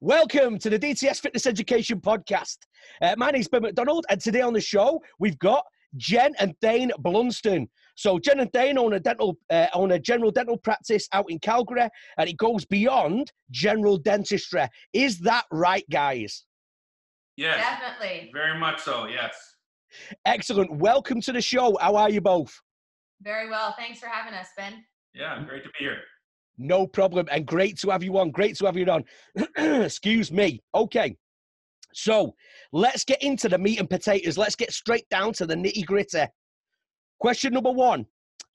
Welcome to the DTS Fitness Education Podcast. My name's Ben McDonald, and today on the show, we've got Jenn Thayne Blunston. So Jenn and Thayne own a general dental practice out in Calgary, and it goes beyond general dentistry. Is that right, guys? Yes. Definitely. Very much so, yes. Excellent. Welcome to the show. How are you both? Very well. Thanks for having us, Ben. Yeah, great to be here. No problem, and great to have you on. Great to have you on. Excuse me. Okay, so let's get into the meat and potatoes. Let's get straight down to the nitty-gritty. Question number one,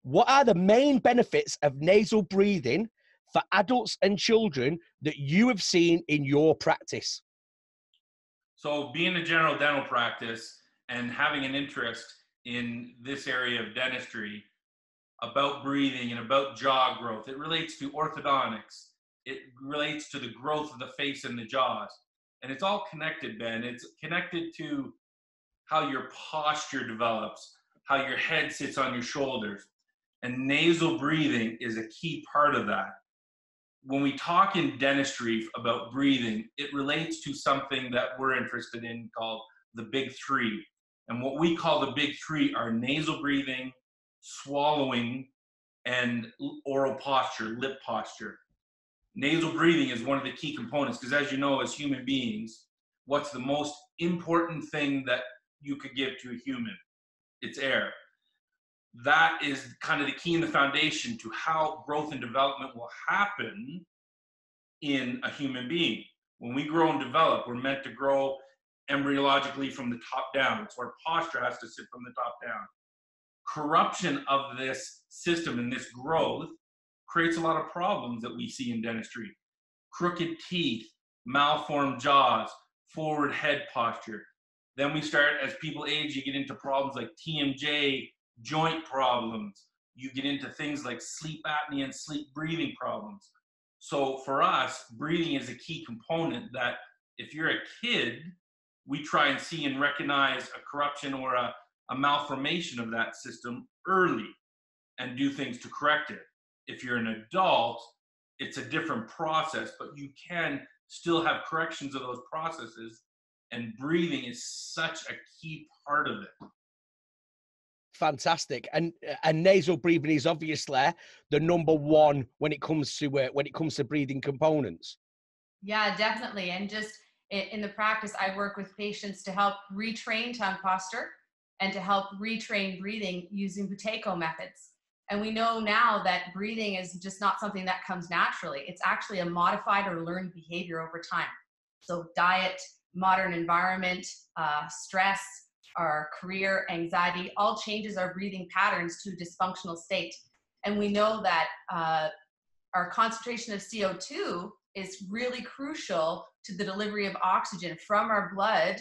what are the main benefits of nasal breathing for adults and children that you have seen in your practice? So being a general dental practice and having an interest in this area of dentistry, about breathing and about jaw growth. It relates to orthodontics. It relates to the growth of the face and the jaws. And it's all connected, Ben. It's connected to how your posture develops, how your head sits on your shoulders. And nasal breathing is a key part of that. When we talk in dentistry about breathing, it relates to something that we're interested in called the big three. And what we call the big three are nasal breathing, swallowing, and oral posture, lip posture. Nasal breathing is one of the key components because, as you know, as human beings, what's the most important thing that you could give to a human? It's air. That is kind of the key and the foundation to how growth and development will happen in a human being. When we grow and develop, we're meant to grow embryologically from the top down. It's where posture has to sit from the top down. Corruption of this system and this growth creates a lot of problems that we see in dentistry. Crooked teeth, malformed jaws, forward head posture. Then we start, as people age, you get into problems like TMJ, joint problems. You get into things like sleep apnea and sleep breathing problems. So for us, breathing is a key component that if you're a kid, we try and see and recognize a corruption or a malformation of that system early and do things to correct it. If you're an adult, it's a different process, but you can still have corrections of those processes, and breathing is such a key part of it. Fantastic. And nasal breathing is obviously the number one when it comes to breathing components. Yeah, definitely. And just in the practice, I work with patients to help retrain tongue posture and to help retrain breathing using Buteyko methods. And we know now that breathing is just not something that comes naturally. It's actually a modified or learned behavior over time. So diet, modern environment, stress, our career, anxiety, all changes our breathing patterns to a dysfunctional state. And we know that our concentration of CO2 is really crucial to the delivery of oxygen from our blood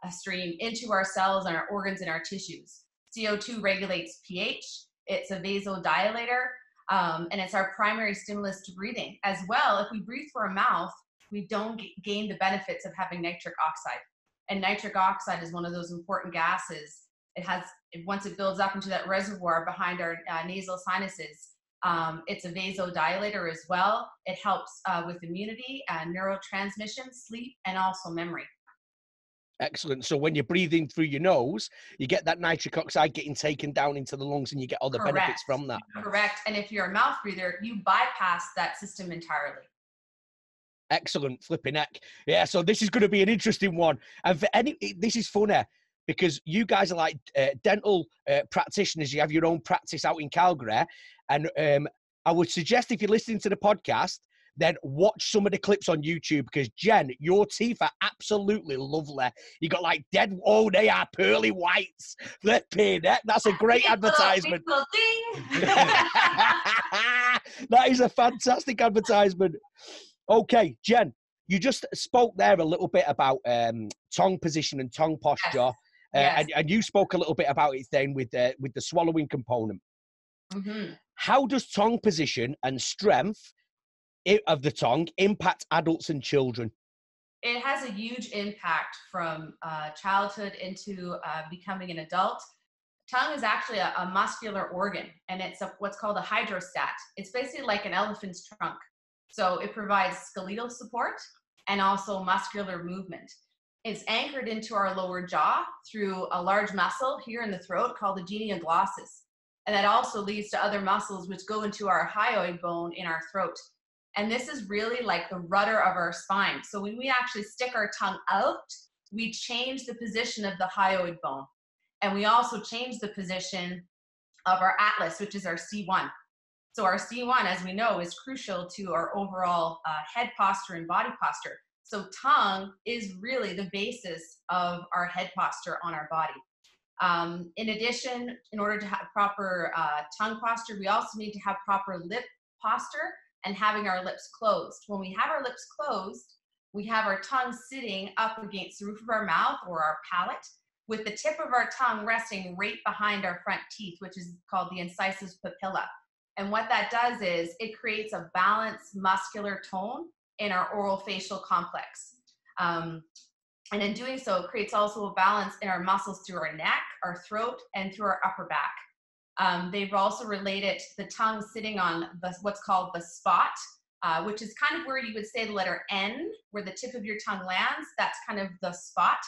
stream into our cells and our organs and our tissues. CO2 regulates pH, it's a vasodilator, and it's our primary stimulus to breathing. As well, if we breathe through our mouth, we don't gain the benefits of having nitric oxide. And nitric oxide is one of those important gases. Once it builds up into that reservoir behind our nasal sinuses, it's a vasodilator as well. It helps with immunity, neurotransmission, sleep, and also memory. Excellent. So when you're breathing through your nose, you get that nitric oxide getting taken down into the lungs and you get all the benefits from that. Correct. And if you're a mouth breather, you bypass that system entirely. Excellent. Flipping heck. Yeah, so this is going to be an interesting one. And this is funny because you guys are like dental practitioners. You have your own practice out in Calgary. And I would suggest if you're listening to the podcast, then watch some of the clips on YouTube because, Jenn, your teeth are absolutely lovely. You got like they are pearly whites. Flipping heck. That's a great advertisement. That is a fantastic advertisement. Okay, Jenn, you just spoke there a little bit about tongue position and tongue posture. Yes. And you spoke a little bit about it then with the swallowing component. Mm-hmm. How does tongue position and strength of the tongue impact adults and children? It has a huge impact from childhood into becoming an adult. Tongue is actually a muscular organ, and it's what's called a hydrostat. It's basically like an elephant's trunk. So it provides skeletal support, and also muscular movement. It's anchored into our lower jaw through a large muscle here in the throat called the genioglossus. And that also leads to other muscles which go into our hyoid bone in our throat. And this is really like the rudder of our spine. So when we actually stick our tongue out, we change the position of the hyoid bone. And we also change the position of our atlas, which is our C1. So our C1, as we know, is crucial to our overall head posture and body posture. So tongue is really the basis of our head posture on our body. In addition, in order to have proper tongue posture, we also need to have proper lip posture and having our lips closed. When we have our lips closed, we have our tongue sitting up against the roof of our mouth or our palate, with the tip of our tongue resting right behind our front teeth, which is called the incisors papilla. And what that does is it creates a balanced muscular tone in our orofacial complex. And in doing so, it creates also a balance in our muscles through our neck, our throat, and through our upper back. They've also related the tongue sitting on what's called the spot, which is kind of where you would say the letter N, where the tip of your tongue lands. That's kind of the spot.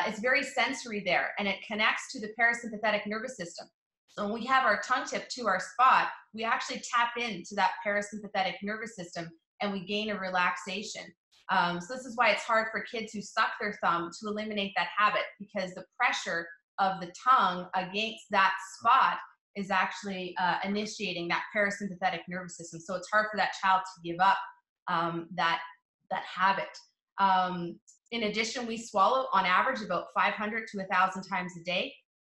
It's very sensory there, and it connects to the parasympathetic nervous system. So when we have our tongue tip to our spot, we actually tap into that parasympathetic nervous system and we gain a relaxation. So this is why it's hard for kids who suck their thumb to eliminate that habit, because the pressure of the tongue against that spot is actually initiating that parasympathetic nervous system. So it's hard for that child to give up that habit. In addition, we swallow on average about 500 to 1,000 times a day.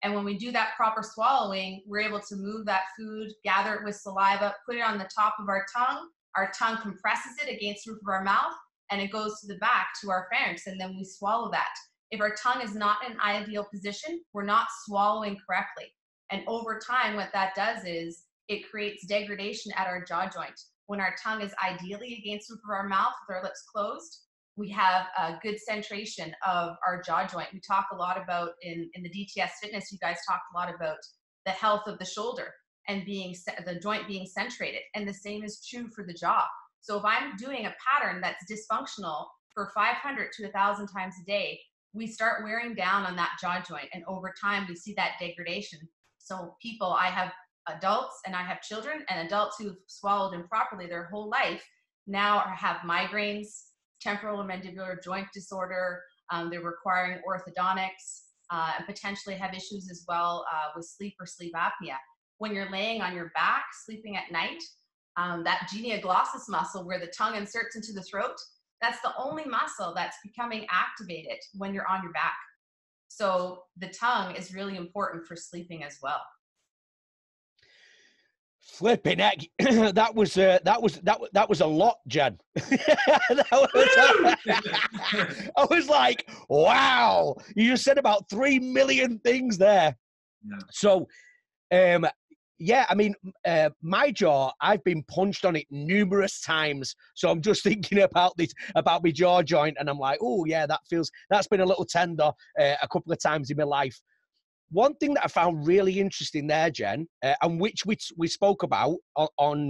And when we do that proper swallowing, we're able to move that food, gather it with saliva, put it on the top of our tongue. Our tongue compresses it against the roof of our mouth, and it goes to the back to our pharynx, and then we swallow that. If our tongue is not in an ideal position, we're not swallowing correctly. And over time, what that does is it creates degradation at our jaw joint. When our tongue is ideally against the roof of our mouth with our lips closed, we have a good centration of our jaw joint. We talk a lot about, in the DTS Fitness, you guys talked a lot about the health of the shoulder and the joint being centrated. And the same is true for the jaw. So if I'm doing a pattern that's dysfunctional for 500 to 1,000 times a day, we start wearing down on that jaw joint. And over time, we see that degradation. So I have adults and I have children, and adults who've swallowed improperly their whole life now have migraines, temporal and mandibular joint disorder. They're requiring orthodontics, and potentially have issues as well with sleep or sleep apnea. When you're laying on your back, sleeping at night, that genioglossus muscle where the tongue inserts into the throat, that's the only muscle that's becoming activated when you're on your back. So the tongue is really important for sleeping as well. Flipping heck, that was a lot, Jen. I was like, wow, you just said about 3 million things there. Yeah. So, yeah, I mean, my jaw, I've been punched on it numerous times. So I'm just thinking about my jaw joint, and I'm like, oh yeah, that's been a little tender a couple of times in my life. One thing that I found really interesting there, Jen, and which we spoke about on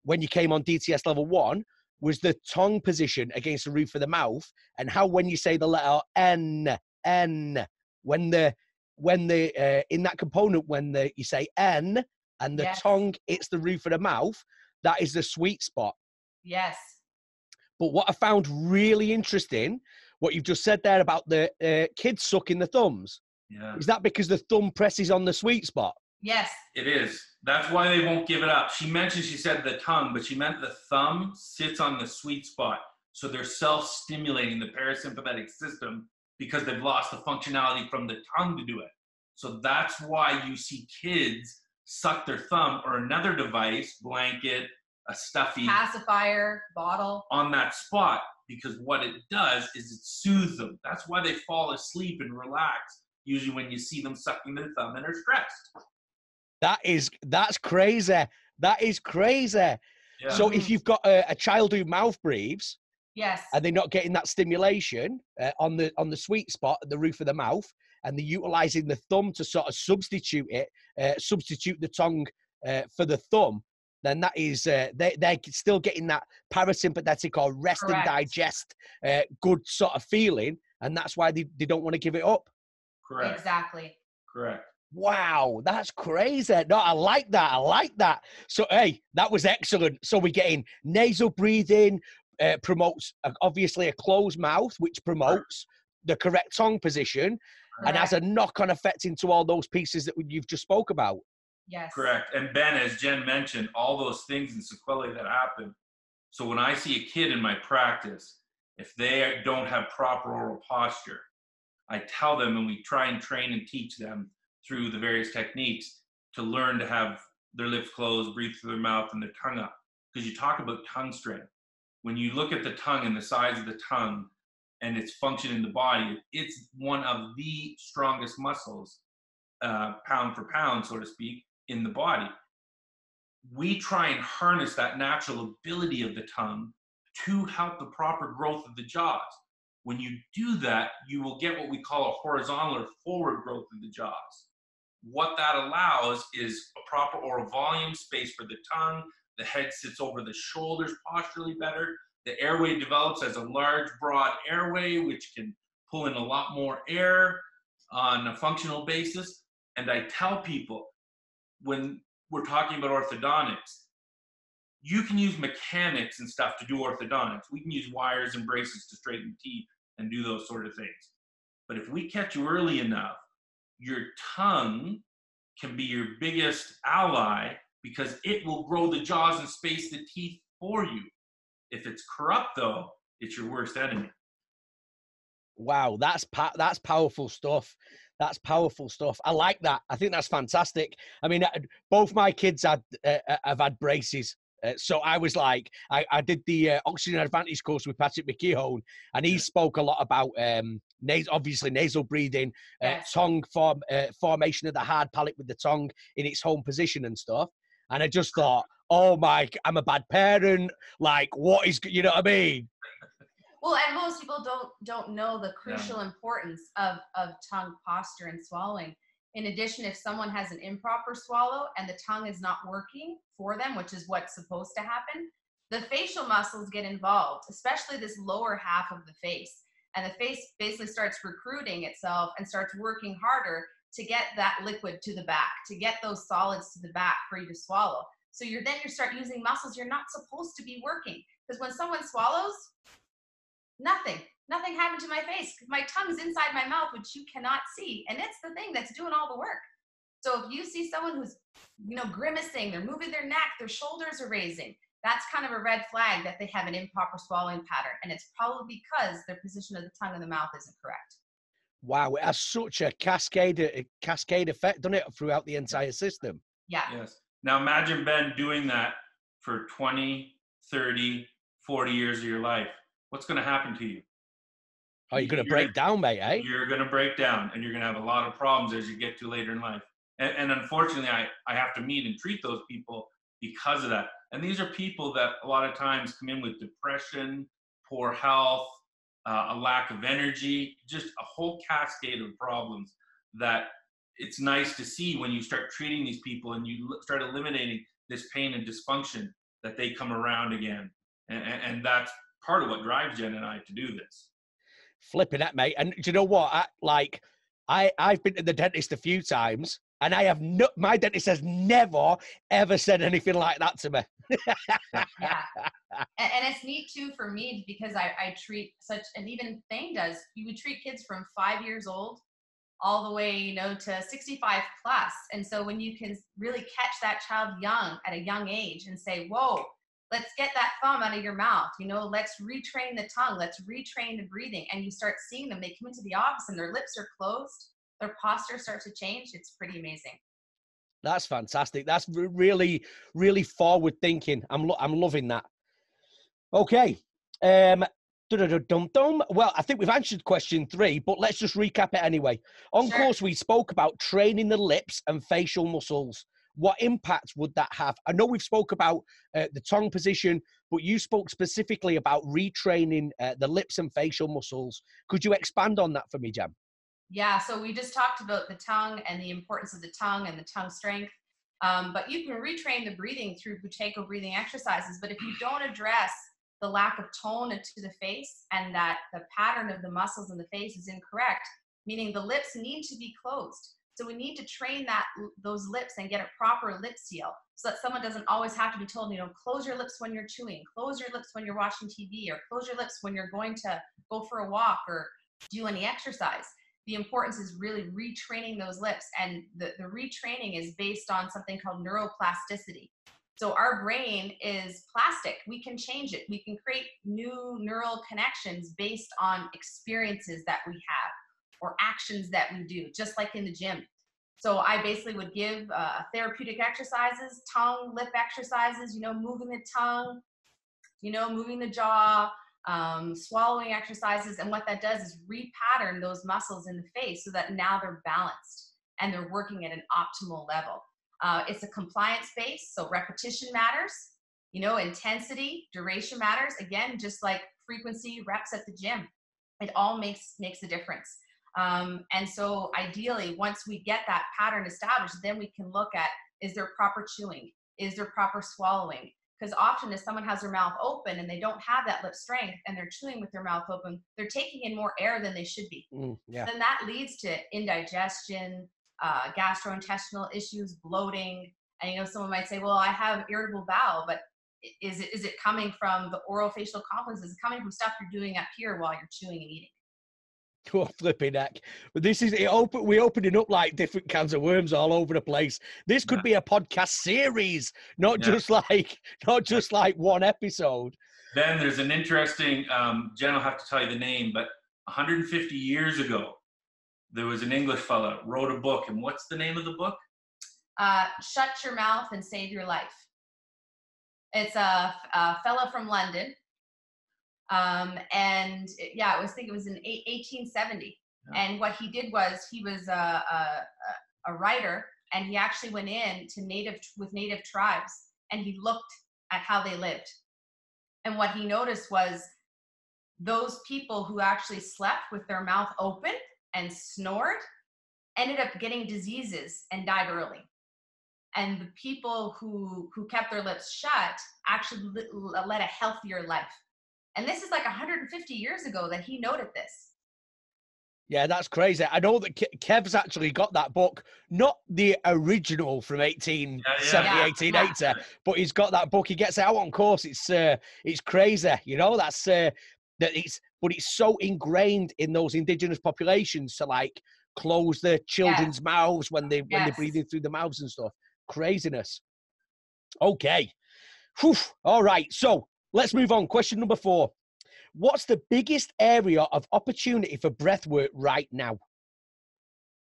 when you came on DTS level 1, was the tongue position against the roof of the mouth, and how when you say the letter N, when the in that component, when you say N and the Yes. tongue hits the roof of the mouth, that is the sweet spot. Yes. But what I found really interesting, what you've just said there about the kids sucking the thumbs. Yeah. Is that because the thumb presses on the sweet spot? Yes. It is. That's why they won't give it up. She said the tongue, but she meant the thumb sits on the sweet spot. So they're self-stimulating the parasympathetic system because they've lost the functionality from the tongue to do it. So that's why you see kids suck their thumb or another device, blanket, a stuffy, Pacifier, bottle. on that spot, because what it does is it soothes them. That's why they fall asleep and relax, usually when you see them sucking their thumb and are stressed. That's crazy. That is crazy. Yeah. So if you've got a child who mouth breathes, Yes. and they're not getting that stimulation on the sweet spot at the roof of the mouth, and they're utilizing the thumb to sort of substitute the tongue for the thumb, then that is, they're still getting that parasympathetic or rest and Correct. digest good sort of feeling. And that's why they don't want to give it up. Correct. Exactly. Correct. Wow, that's crazy. No, I like that. I like that. So, hey, that was excellent. So we're getting nasal breathing, promotes obviously a closed mouth, which promotes the correct tongue position and has a knock-on effect into all those pieces that you've just spoke about. Yes. Correct. And Ben, as Jen mentioned, all those things and sequelae that happen. So when I see a kid in my practice, if they don't have proper oral posture, I tell them, and we try and train and teach them through the various techniques to learn to have their lips closed, breathe through their mouth and their tongue up. Because you talk about tongue strength. When you look at the tongue and the size of the tongue and its function in the body, it's one of the strongest muscles, pound for pound, so to speak, in the body. We try and harness that natural ability of the tongue to help the proper growth of the jaws. When you do that, you will get what we call a horizontal or forward growth of the jaws. What that allows is a proper oral volume, space for the tongue, the head sits over the shoulders posturally better, the airway develops as a large, broad airway, which can pull in a lot more air on a functional basis. And I tell people, when we're talking about orthodontics, you can use mechanics and stuff to do orthodontics. We can use wires and braces to straighten teeth and do those sort of things. But if we catch you early enough, your tongue can be your biggest ally because it will grow the jaws and space the teeth for you. If it's corrupt, though, it's your worst enemy. Wow, that's powerful stuff. That's powerful stuff. I like that. I think that's fantastic. I mean, both my kids have had braces. So I was like, I did the Oxygen Advantage course with Patrick McKeown, and he spoke a lot about obviously nasal breathing, tongue formation of the hard palate with the tongue in its home position and stuff. And I just thought, oh my, I'm a bad parent. Like, what is, you know what I mean? Well, and most people don't know the crucial importance of tongue posture and swallowing. In addition, if someone has an improper swallow and the tongue is not working for them, which is what's supposed to happen, the facial muscles get involved, especially this lower half of the face. And the face basically starts recruiting itself and starts working harder to get that liquid to the back, to get those solids to the back for you to swallow. So you start using muscles you're not supposed to be working. Because when someone swallows, nothing happened to my face. My tongue's inside my mouth, which you cannot see. And it's the thing that's doing all the work. So if you see someone who's, grimacing, they're moving their neck, their shoulders are raising, that's kind of a red flag that they have an improper swallowing pattern. And it's probably because their position of the tongue and the mouth isn't correct. Wow, it has such a cascade effect, doesn't it, throughout the entire system? Yeah. Yes. Now imagine, Ben, doing that for 20, 30, 40 years of your life. What's going to happen to you? Oh, you're going to break down, mate, eh? You're going to break down, and you're going to have a lot of problems as you get to later in life. And unfortunately, I have to meet and treat those people because of that. And these are people that a lot of times come in with depression, poor health, a lack of energy, just a whole cascade of problems that it's nice to see when you start treating these people and you start eliminating this pain and dysfunction, that they come around again. And that's part of what drives Jen and I to do this. Flipping it, mate. And do you know what? I've been to the dentist a few times, and my dentist has never, ever said anything like that to me. Yeah. And it's neat too for me because I treat and even Thayne does, you would treat kids from 5 years old all the way, to 65 plus. And so when you can really catch that child at a young age and say, whoa, let's get that thumb out of your mouth, let's retrain the tongue, let's retrain the breathing. And you start seeing them, they come into the office and their lips are closed, their posture starts to change. It's pretty amazing. That's fantastic. That's really, really forward thinking. I'm loving that. Okay. Well, I think we've answered question 3, but let's just recap it anyway. On course, we spoke about training the lips and facial muscles. What impact would that have? I know we've spoke about the tongue position, but you spoke specifically about retraining the lips and facial muscles. Could you expand on that for me, Jen? Yeah, so we just talked about the tongue and the importance of the tongue and the tongue strength. But you can retrain the breathing through Buteyko breathing exercises. But if you don't address the lack of tone to the face and that the pattern of the muscles in the face is incorrect, meaning the lips need to be closed. So we need to train those lips and get a proper lip seal so that someone doesn't always have to be told, close your lips when you're chewing, close your lips when you're watching TV, or close your lips when you're going to go for a walk or do any exercise. The importance is really retraining those lips. And the retraining is based on something called neuroplasticity. So our brain is plastic. We can change it. We can create new neural connections based on experiences that we have or actions that we do, just like in the gym. So I basically would give therapeutic exercises, tongue, lip exercises, moving the tongue, moving the jaw, swallowing exercises. And what that does is repattern those muscles in the face so that now they're balanced and they're working at an optimal level. It's a compliance base, so repetition matters, intensity, duration matters. Again, just like frequency, reps at the gym, it all makes a difference. And so ideally, once we get that pattern established, then we can look at, is there proper chewing? Is there proper swallowing? Because often if someone has their mouth open and they don't have that lip strength and they're chewing with their mouth open, they're taking in more air than they should be. Yeah. Then that leads to indigestion, gastrointestinal issues, bloating. And someone might say, well, I have irritable bowel, but is it coming from the orofacial complex? Is it coming from stuff you're doing up here while you're chewing and eating? Oh, flipping heck. But this is we're opening up like different cans of worms all over the place. This could be a podcast series, not just like one episode. Then there's an interesting, Jen will have to tell you the name, but 150 years ago, there was an English fella wrote a book. And what's the name of the book? Shut Your Mouth and Save Your Life. It's a fella from London. And yeah, I think it was in 1870. Yeah. And what he did was he was a writer, and he actually went in to native tribes, and he looked at how they lived. And what he noticed was those people who actually slept with their mouth open and snored ended up getting diseases and died early. And the people who kept their lips shut actually led a healthier life. And this is like 150 years ago that he noted this. Yeah, that's crazy. I know that Kev's actually got that book, not the original from 1870, 1880, but he's got that book. He gets it out on course. It's crazy, that's but it's so ingrained in those indigenous populations to like close their children's mouths when they're breathing through the mouths and stuff. Craziness. Okay. Whew. All right. So let's move on. Question number 4. What's the biggest area of opportunity for breathwork right now?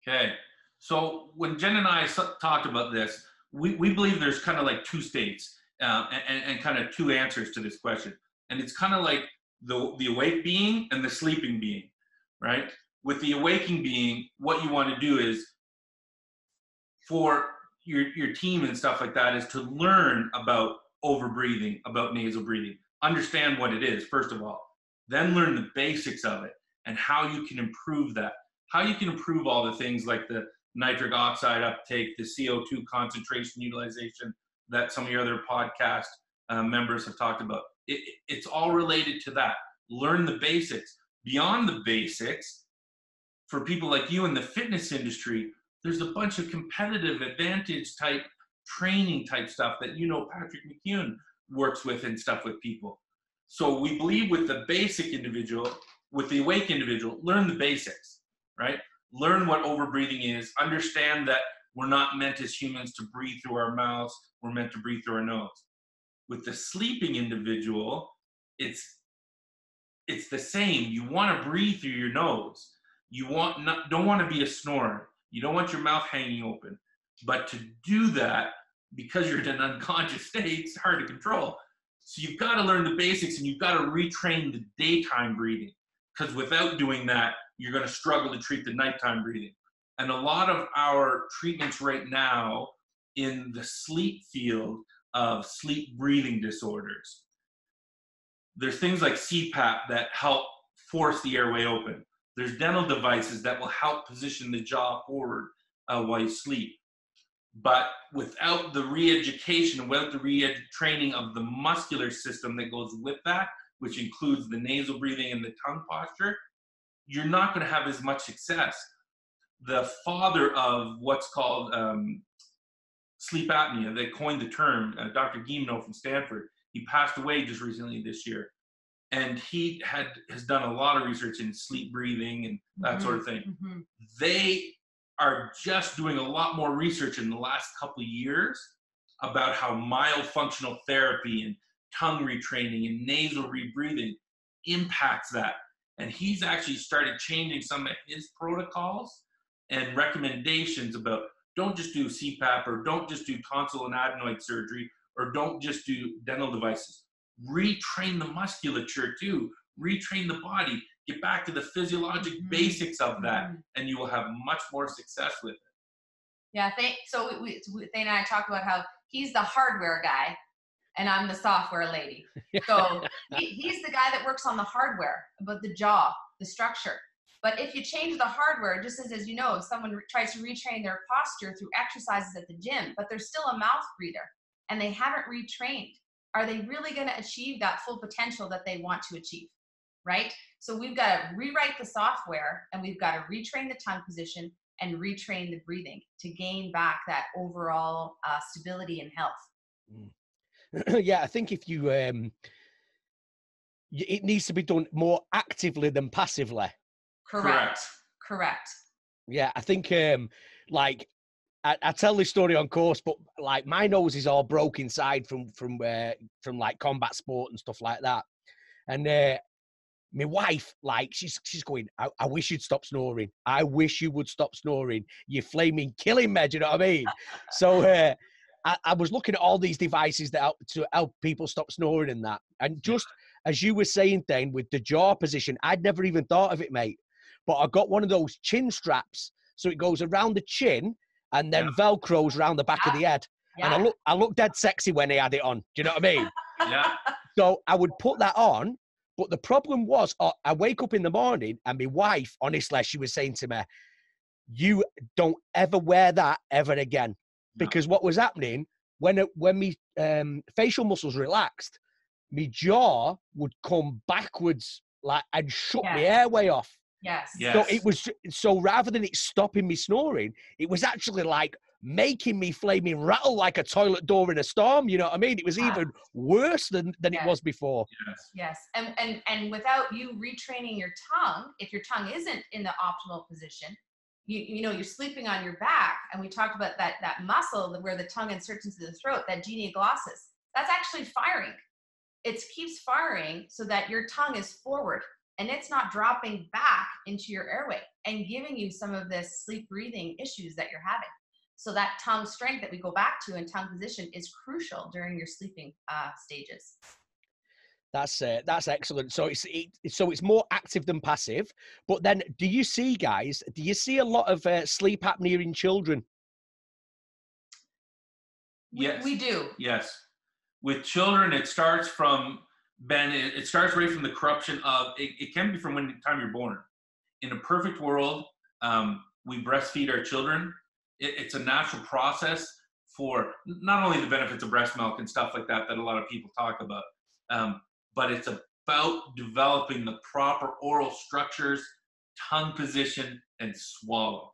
Okay. So when Jen and I talked about this, we believe there's kind of like 2 states and kind of 2 answers to this question. And it's kind of like the awake being and the sleeping being, right? With the awaking being, what you want to do is for your team and stuff like that is to learn about overbreathing, about nasal breathing. Understand what it is, first of all. Then learn the basics of it and how you can improve that. How you can improve all the things like the nitric oxide uptake, the CO2 concentration utilization that some of your other podcast members have talked about. It's all related to that. Learn the basics. Beyond the basics, for people like you in the fitness industry, there's a bunch of competitive advantage type training type stuff that Patrick McCune works with and stuff with people. So we believe with the basic individual, with the awake individual, learn the basics, right? Learn what overbreathing is. Understand that we're not meant as humans to breathe through our mouths. We're meant to breathe through our nose. With the sleeping individual, it's the same. You want to breathe through your nose. You don't want to be a snorer. You don't want your mouth hanging open. But to do that, because you're in an unconscious state, it's hard to control. So you've got to learn the basics and you've got to retrain the daytime breathing. Because without doing that, you're going to struggle to treat the nighttime breathing. And a lot of our treatments right now in the sleep field of sleep breathing disorders, there's things like CPAP that help force the airway open. There's dental devices that will help position the jaw forward while you sleep. But without the re-education, without the re-training of the muscular system that goes with that, which includes the nasal breathing and the tongue posture, you're not going to have as much success. The father of what's called sleep apnea, they coined the term, Dr. Guilleminault from Stanford, he passed away just recently this year. And he has done a lot of research in sleep breathing and that sort of thing. They are just doing a lot more research in the last couple of years about how myofunctional therapy and tongue retraining and nasal rebreathing impacts that. And he's actually started changing some of his protocols and recommendations about don't just do CPAP or don't just do tonsil and adenoid surgery or don't just do dental devices. Retrain the musculature too, retrain the body, get back to the physiologic basics of that, and you will have much more success with it. Yeah, so Thayne and I talk about how he's the hardware guy and I'm the software lady. So he's the guy that works on the hardware, about the jaw, the structure. But if you change the hardware, just as you know, if someone tries to retrain their posture through exercises at the gym, but they're still a mouth breather and they haven't retrained, are they really going to achieve that full potential that they want to achieve, right? So we've got to rewrite the software and we've got to retrain the tongue position and retrain the breathing to gain back that overall stability and health. Yeah, I think if you, it needs to be done more actively than passively. Correct. Yeah, I think like I tell this story on course, but like my nose is all broke inside from like combat sport and stuff like that. And my wife, like she's going, I wish you'd stop snoring. I wish you would stop snoring. You're flaming killing me. Do you know what I mean? So I was looking at all these devices to help people stop snoring and that. And just as you were saying, Thayne, with the jaw position, I'd never even thought of it, mate. But I got one of those chin straps, so it goes around the chin and then Velcros around the back of the head. Yeah. And I look dead sexy when he had it on. Do you know what I mean? Yeah. So I would put that on, but the problem was I wake up in the morning and my wife, honestly, she was saying to me, you don't ever wear that ever again. Because what was happening, when me facial muscles relaxed, my jaw would come backwards like and shut my airway off. Yes. So it was, so rather than it stopping me snoring, it was actually like making me flaming rattle like a toilet door in a storm. You know what I mean? It was even worse than it was before. Yes. And without you retraining your tongue, if your tongue isn't in the optimal position, you know, you're sleeping on your back. And we talked about that muscle where the tongue inserts into the throat, that genea glossus, that's actually firing. It keeps firing so that your tongue is forward and it's not dropping back into your airway and giving you some of this sleep breathing issues that you're having. So that tongue strength that we go back to in tongue position is crucial during your sleeping stages. That's excellent. So it's more active than passive. But then, do you see a lot of sleep apnea in children? Yes, we do. Yes, with children, it starts from it starts right from the corruption of it can be from when the time you're born. In a perfect world, we breastfeed our children. It's a natural process for not only the benefits of breast milk and stuff like that a lot of people talk about, but it's about developing the proper oral structures, tongue position, and swallow.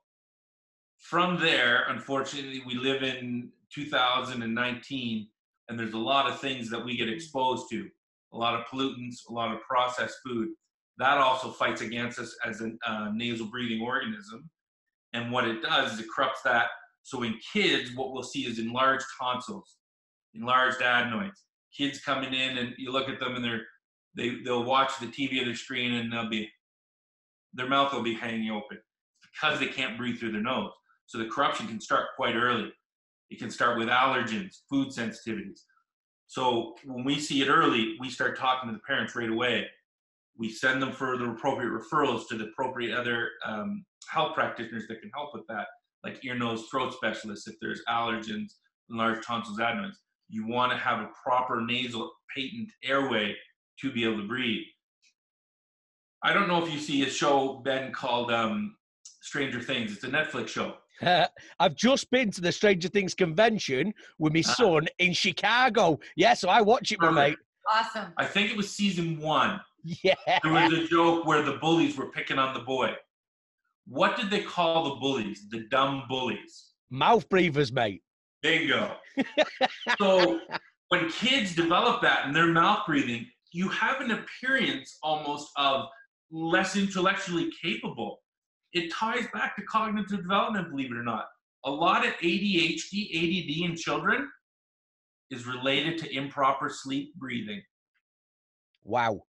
From there, unfortunately, we live in 2019, and there's a lot of things that we get exposed to, a lot of pollutants, a lot of processed food. That also fights against us as a nasal breathing organism. And what it does is it corrupts that. So in kids, what we'll see is enlarged tonsils, enlarged adenoids. Kids coming in and you look at them and they'll watch the TV or the screen and their mouth will be hanging open because they can't breathe through their nose. So the corruption can start quite early. It can start with allergens, food sensitivities. So when we see it early, we start talking to the parents right away. We send them for the appropriate referrals to the appropriate other health practitioners that can help with that, like ear, nose, throat specialists if there's allergens, enlarged tonsils, adenoids. You want to have a proper nasal patent airway to be able to breathe. I don't know if you see a show, Ben, called Stranger Things. It's a Netflix show. I've just been to the Stranger Things convention with my son in Chicago. Yeah, so I watch it, my mate. Awesome. I think it was season 1. Yeah. There was a joke where the bullies were picking on the boy. What did they call the bullies? The dumb bullies. Mouth breathers, mate. Bingo. So when kids develop that in their mouth breathing, you have an appearance almost of less intellectually capable. It ties back to cognitive development, believe it or not. A lot of ADHD, ADD in children is related to improper sleep breathing. Wow.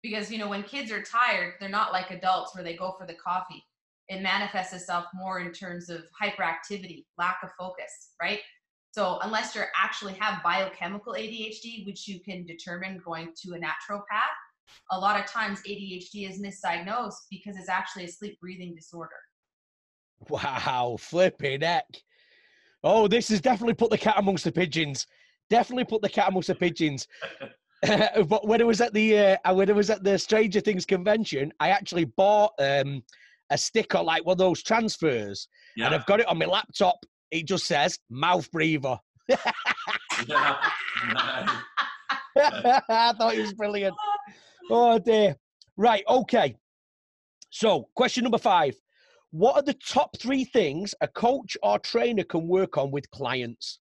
Because, when kids are tired, they're not like adults where they go for the coffee. It manifests itself more in terms of hyperactivity, lack of focus, right? So unless you actually have biochemical ADHD, which you can determine going to a naturopath, a lot of times ADHD is misdiagnosed because it's actually a sleep breathing disorder. Wow, flipping heck. Oh, this has definitely put the cat amongst the pigeons. Definitely put the cat amongst the pigeons. But when I was at the Stranger Things convention, I actually bought a sticker, like one of those transfers, and I've got it on my laptop. It just says mouth breather. I thought it was brilliant. Oh dear. Right, okay. So, question number 5. What are the top 3 things a coach or trainer can work on with clients?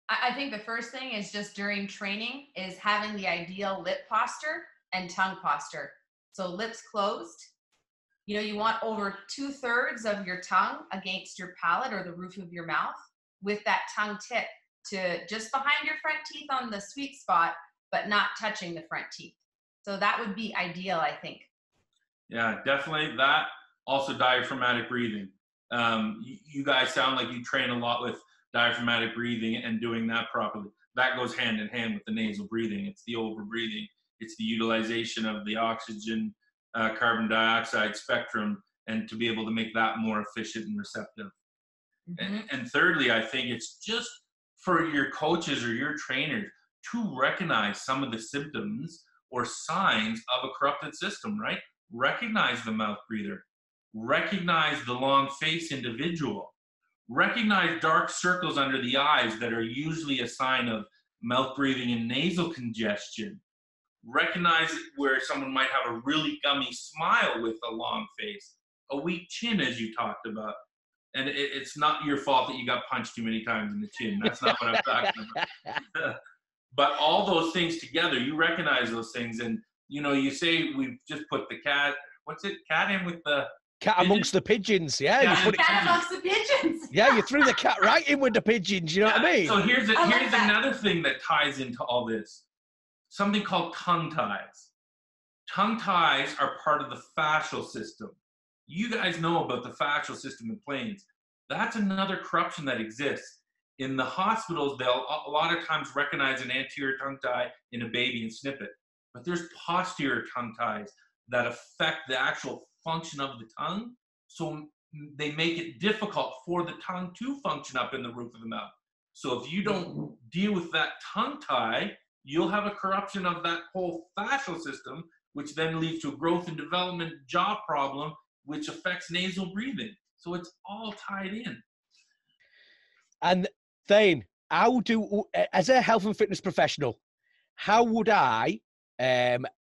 I think the first thing is just during training is having the ideal lip posture and tongue posture. So lips closed. You want over 2/3 of your tongue against your palate or the roof of your mouth with that tongue tip to just behind your front teeth on the sweet spot, but not touching the front teeth. So that would be ideal, I think. Yeah, definitely that. Also diaphragmatic breathing. You guys sound like you train a lot with diaphragmatic breathing and doing that properly. That goes hand in hand with the nasal breathing. It's the over breathing. It's the utilization of the oxygen, carbon dioxide spectrum, and to be able to make that more efficient and receptive. Mm-hmm. And thirdly, I think it's just for your coaches or your trainers to recognize some of the symptoms or signs of a corrupted system, right? Recognize the mouth breather. Recognize the long face individual. Recognize dark circles under the eyes that are usually a sign of mouth breathing and nasal congestion. Recognize where someone might have a really gummy smile with a long face, a weak chin, as you talked about. And it's not your fault that you got punched too many times in the chin. That's not what I'm talking about. But all those things together, you recognize those things. And, you say we've just put the cat in with the... Cat amongst the pigeons, yeah. You put cat amongst the pigeons. Yeah, you threw the cat right in with the pigeons, you know what I mean? So here's another thing that ties into all this. Something called tongue ties. Tongue ties are part of the fascial system. You guys know about the fascial system in planes. That's another corruption that exists. In the hospitals, they'll a lot of times recognize an anterior tongue tie in a baby and snip it. But there's posterior tongue ties that affect the actual function of the tongue. So they make it difficult for the tongue to function up in the roof of the mouth. So if you don't deal with that tongue tie, you'll have a corruption of that whole fascial system, which then leads to a growth and development jaw problem, which affects nasal breathing. So it's all tied in. And Thayne, as a health and fitness professional, how would I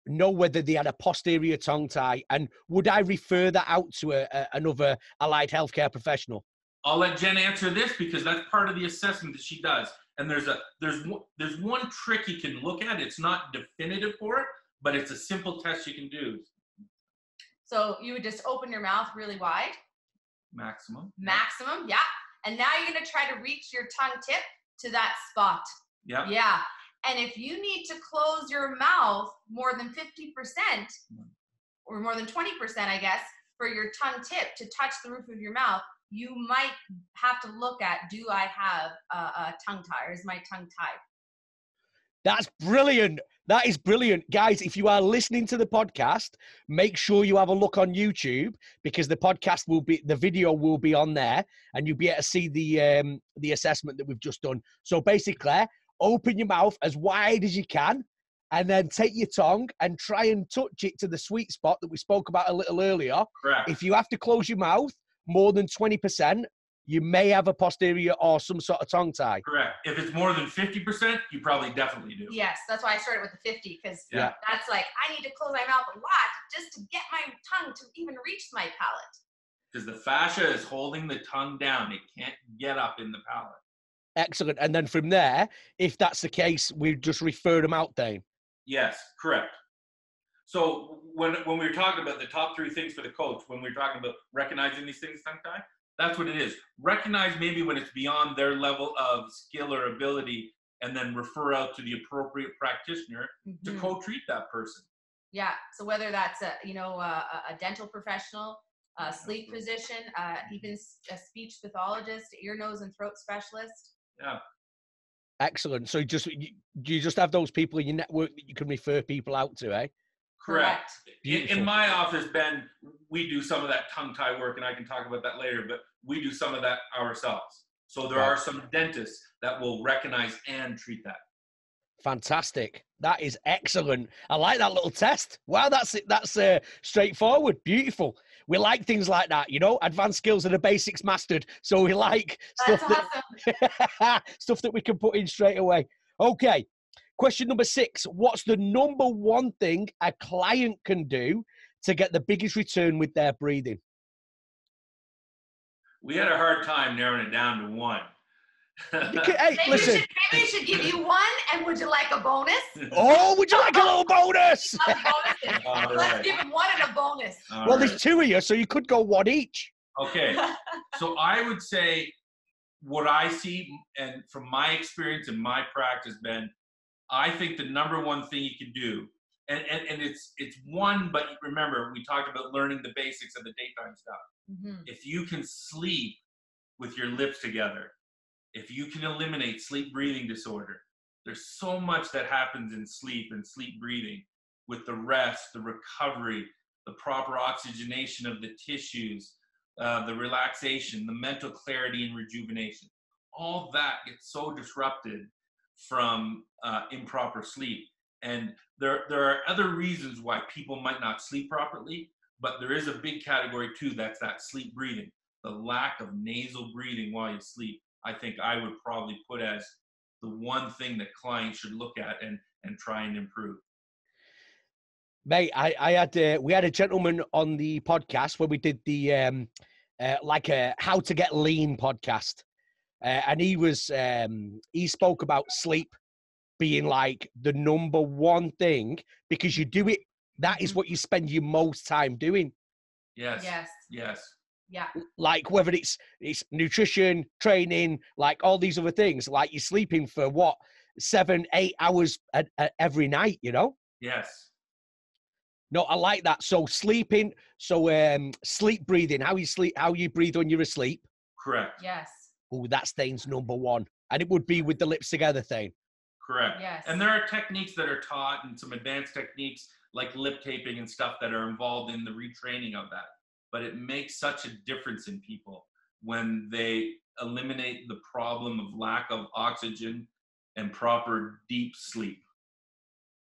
know whether they had a posterior tongue tie, and would I refer that out to another allied healthcare professional? I'll let Jenn answer this because that's part of the assessment that she does. And there's one trick you can look at. It's not definitive for it, but it's a simple test you can do. So you would just open your mouth really wide. Maximum, yeah. And now you're going to try to reach your tongue tip to that spot. Yeah. Yeah. And if you need to close your mouth more than 50% or more than 20%, I guess, for your tongue tip to touch the roof of your mouth, you might have to look at, do I have a tongue tie, or is my tongue tied? That's brilliant. That is brilliant. Guys, if you are listening to the podcast, make sure you have a look on YouTube, because the video will be on there, and you'll be able to see the assessment that we've just done. So basically, open your mouth as wide as you can, and then take your tongue and try and touch it to the sweet spot that we spoke about a little earlier. Correct. If you have to close your mouth, more than 20%, you may have a posterior or some sort of tongue tie. Correct. If it's more than 50%, you probably definitely do. Yes, that's why I started with the 50, because Yeah. that's like, I need to close my mouth a lot just to get my tongue to even reach my palate. Because the fascia is holding the tongue down. It can't get up in the palate. Excellent. And then from there, if that's the case, we just refer them out, Thayne. Yes, correct. So when we were talking about the top 3 things for the coach, when we were talking about recognizing these things, tongue tie, that's what it is. Recognize maybe when it's beyond their level of skill or ability, and then refer out to the appropriate practitioner to co-treat that person. Yeah. So whether that's a dental professional, a sleep physician, even a speech pathologist, ear, nose, and throat specialist. Yeah. Excellent. So you just have those people in your network that you can refer people out to, eh? Correct. In my office, Ben, we do some of that tongue tie work, and I can talk about that later, but we do some of that ourselves. So there are some dentists that will recognize and treat that. Fantastic. That is excellent. I like that little test. Wow, that's it. That's straightforward. Beautiful. We like things like that, you know. Advanced skills are the basics mastered. So we like stuff stuff that we can put in straight away. Okay. Question number 6. What's the number one thing a client can do to get the biggest return with their breathing? We had a hard time narrowing it down to one. Hey, listen. Maybe we should give you one, and would you like a bonus? Oh, would you like a little bonus? Let's give one and a bonus. Well, there's 2 of you, so you could go one each. Okay. So I would say what I see, and from my experience in my practice, Ben, I think the number one thing you can do, and it's one, but remember, we talked about learning the basics of the daytime stuff. If you can sleep with your lips together, if you can eliminate sleep breathing disorder, there's so much that happens in sleep and sleep breathing with the rest, the recovery, the proper oxygenation of the tissues, the relaxation, the mental clarity and rejuvenation. All that gets so disrupted from improper sleep. And there are other reasons why people might not sleep properly, but there is a big category too, that's that sleep breathing. The lack of nasal breathing while you sleep, I think I would probably put as the one thing that clients should look at and try and improve. Mate, we had a gentleman on the podcast where we did the how to get lean podcast. And he spoke about sleep being like the number one thing, because you do it. That is what you spend your most time doing. Yes. Yeah. Like whether it's nutrition, training, like all these other things, like you're sleeping for 7-8 hours every night, you know? Yes. No, I like that. So sleeping, sleep breathing, how you breathe when you're asleep. Correct. Yes. Oh, that's Thayne's number one. And it would be with the lips together, Thayne. Correct. Yes. And there are techniques that are taught, and some advanced techniques like lip taping and stuff that are involved in the retraining of that. But it makes such a difference in people when they eliminate the problem of lack of oxygen and proper deep sleep.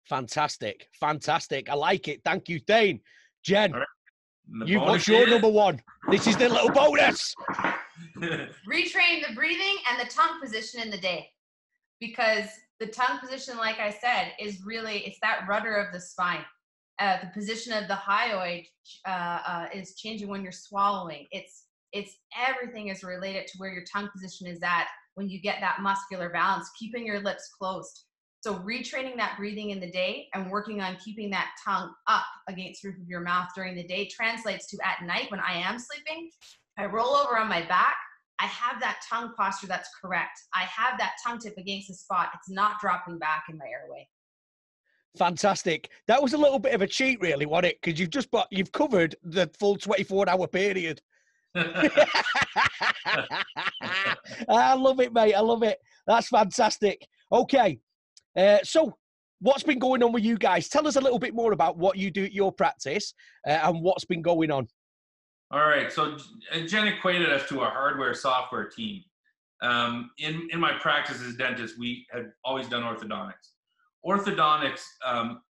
Fantastic. I like it. Thank you, Thayne. Jen, Right. what's your number one? This is the little bonus. Retrain the breathing and the tongue position in the day, because the tongue position, like I said, is really, it's that rudder of the spine. The position of the hyoid is changing when you're swallowing. It's everything is related to where your tongue position is at when you get that muscular balance, keeping your lips closed. So retraining that breathing in the day and working on keeping that tongue up against the roof of your mouth during the day translates to at night when I am sleeping, I roll over on my back. I have that tongue posture that's correct. I have that tongue tip against the spot. It's not dropping back in my airway. Fantastic. That was a little bit of a cheat, really, wasn't it? Because you've covered the full 24-hour period. I love it, mate. I love it. That's fantastic. Okay. So what's been going on with you guys? Tell us a little bit more about what you do at your practice and what's been going on. All right. So Jen equated us to a hardware software team. In my practice as a dentist, we had always done orthodontics. Orthodontics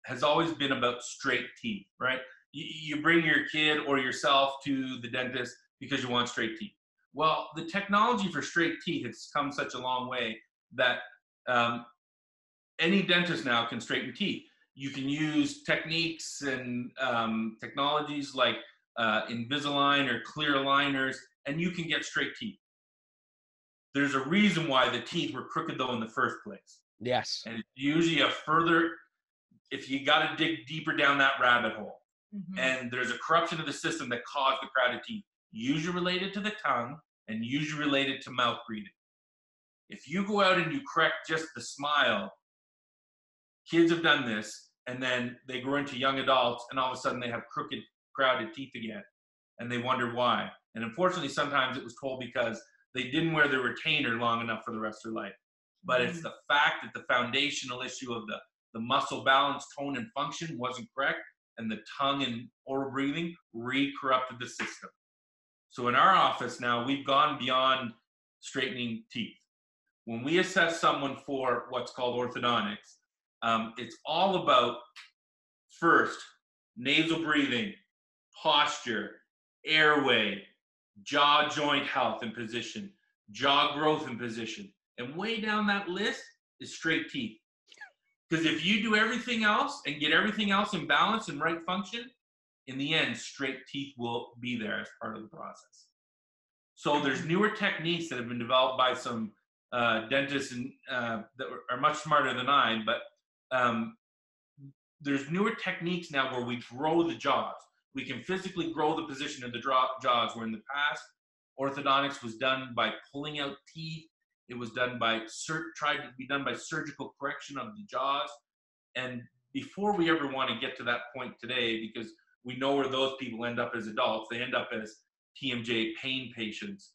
has always been about straight teeth, right? You bring your kid or yourself to the dentist, because you want straight teeth. Well, the technology for straight teeth has come such a long way that any dentist now can straighten teeth. You can use techniques and technologies like Invisalign or clear aligners, and you can get straight teeth. There's a reason why the teeth were crooked though in the first place. Yes. And it's usually if you got to dig deeper down that rabbit hole. Mm-hmm. And there's a corruption of the system that caused the crowded teeth, usually related to the tongue and usually related to mouth breathing. If you go out and you correct just the smile, kids have done this, and then they grow into young adults, and all of a sudden they have crooked, crowded teeth again, and they wonder why. And unfortunately, sometimes it was told because they didn't wear their retainer long enough for the rest of their life. But it's the fact that the foundational issue of the muscle balance, tone, and function wasn't correct, and the tongue and oral breathing re-corrupted the system. So in our office now, we've gone beyond straightening teeth. When we assess someone for what's called orthodontics, it's all about, first, nasal breathing, posture, airway, jaw joint health and position, jaw growth and position. And way down that list is straight teeth. Because if you do everything else and get everything else in balance and right function, in the end, straight teeth will be there as part of the process. So there's newer techniques that have been developed by some dentists and, that are much smarter than I, but there's newer techniques now where we grow the jaws. We can physically grow the position of the jaws, where in the past, orthodontics was done by pulling out teeth. It was done by tried to be done by surgical correction of the jaws. And before we ever want to get to that point today, because we know where those people end up as adults, they end up as TMJ pain patients.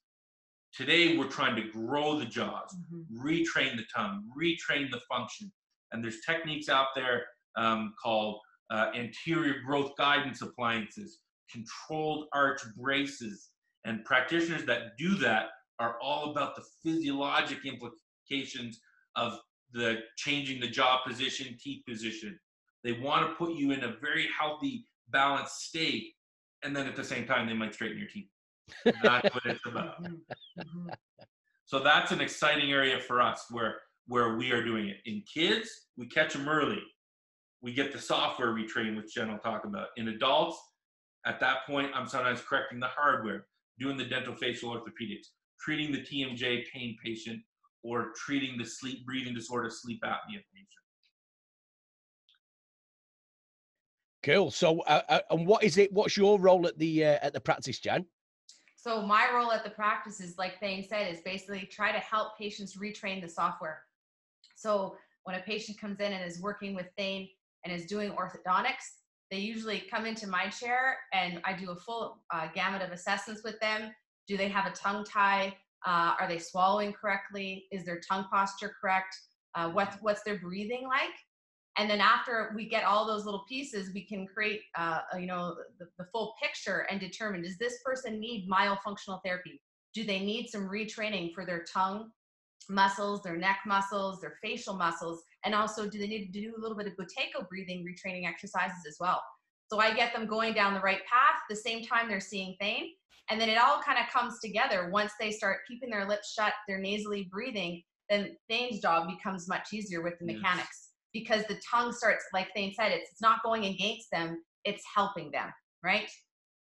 Today, we're trying to grow the jaws, retrain the tongue, retrain the function. And there's techniques out there called anterior growth guidance appliances, controlled arch braces, and practitioners that do that are all about the physiologic implications of the changing the jaw position, teeth position. They want to put you in a very healthy, balanced state, and then at the same time, they might straighten your teeth. That's what it's about. So that's an exciting area for us where we are doing it. In kids, we catch them early. We get the software retrained, which Jenn will talk about. In adults, at that point, I'm sometimes correcting the hardware, doing the dental facial orthopedics, treating the TMJ pain patient, or treating the sleep breathing disorder, sleep apnea patient. Cool. So, and what is it? What's your role at the practice, Jenn? So my role at the practice is, like Thayne said, is basically try to help patients retrain the software. So when a patient comes in and is working with Thayne and is doing orthodontics, they usually come into my chair and I do a full gamut of assessments with them. Do they have a tongue tie? Are they swallowing correctly? Is their tongue posture correct? What's their breathing like? And then after we get all those little pieces, we can create, the full picture and determine, does this person need myofunctional therapy? Do they need some retraining for their tongue muscles, their neck muscles, their facial muscles? And also, do they need to do a little bit of Buteyko breathing retraining exercises as well? So I get them going down the right path, the same time they're seeing Thayne. And then it all kind of comes together. Once they start keeping their lips shut, they're nasally breathing, then Thayne's job becomes much easier with the mechanics. Because the tongue starts, like Thayne said, it's not going against them, it's helping them, right?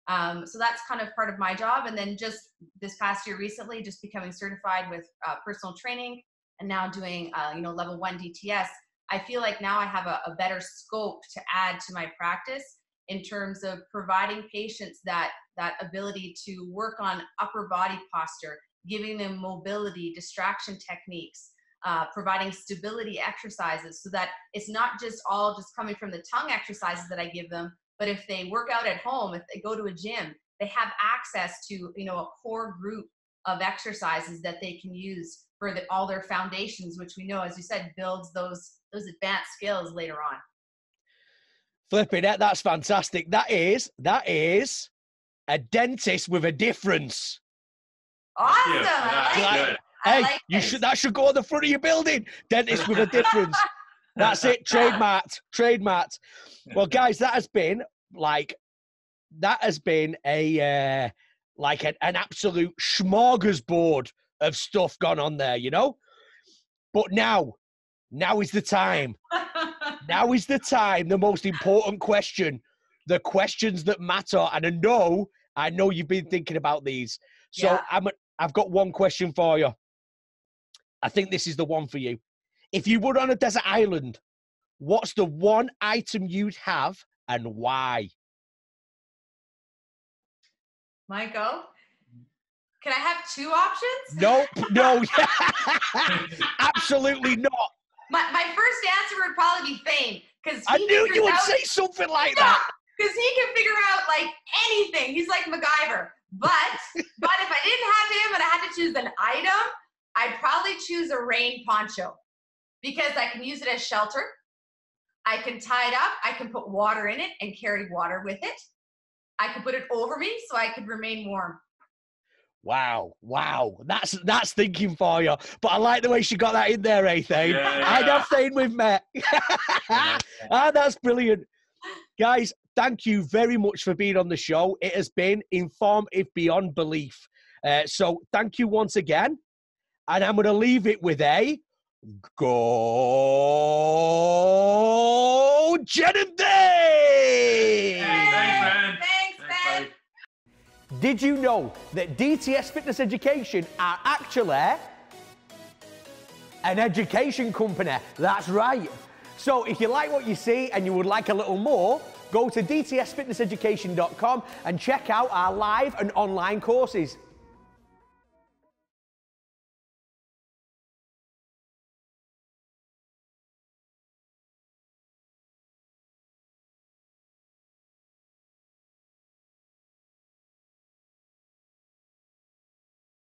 So that's kind of part of my job. And then just this past year recently, just becoming certified with personal training and now doing, level 1 DTS. I feel like now I have a better scope to add to my practice in terms of providing patients that ability to work on upper body posture, giving them mobility, distraction techniques, providing stability exercises so that it's not just all just coming from the tongue exercises that I give them, but if they work out at home, if they go to a gym, they have access to, a core group of exercises that they can use for all their foundations, which we know, as you said, builds those advanced skills later on. Flipping it, that's fantastic. That is a dentist with a difference. Awesome. Yeah, I like it. Hey, that should go on the front of your building. Dentist with a difference. That's it. Trademarked. Well, guys, that has been a like an absolute smorgasbord of stuff gone on there, you know? But now is the time. Now is the time, the most important question, the questions that matter. And I know you've been thinking about these. So Yeah. I've got one question for you. I think this is the one for you. If you were on a desert island, what's the one item you'd have and why? Michael, can I have 2 options? Nope, no. Absolutely not. My first answer would probably be Thayne, because I knew you would say something like that. Because he can figure out like anything. He's like MacGyver. But if I didn't have him and I had to choose an item, I'd probably choose a rain poncho, because I can use it as shelter. I can tie it up. I can put water in it and carry water with it. I could put it over me so I could remain warm. Wow. That's thinking for you. But I like the way she got that in there, Thayne. Yeah. I'd have Thayne with me. That's brilliant. Guys, thank you very much for being on the show. It has been informative beyond belief. So thank you once again. And I'm going to leave it with a go Jenn and Thayne! Thanks, man. Thanks, Ben. Did you know that DTS Fitness Education are actually an education company? That's right. So if you like what you see and you would like a little more, go to dtsfitnesseducation.com and check out our live and online courses.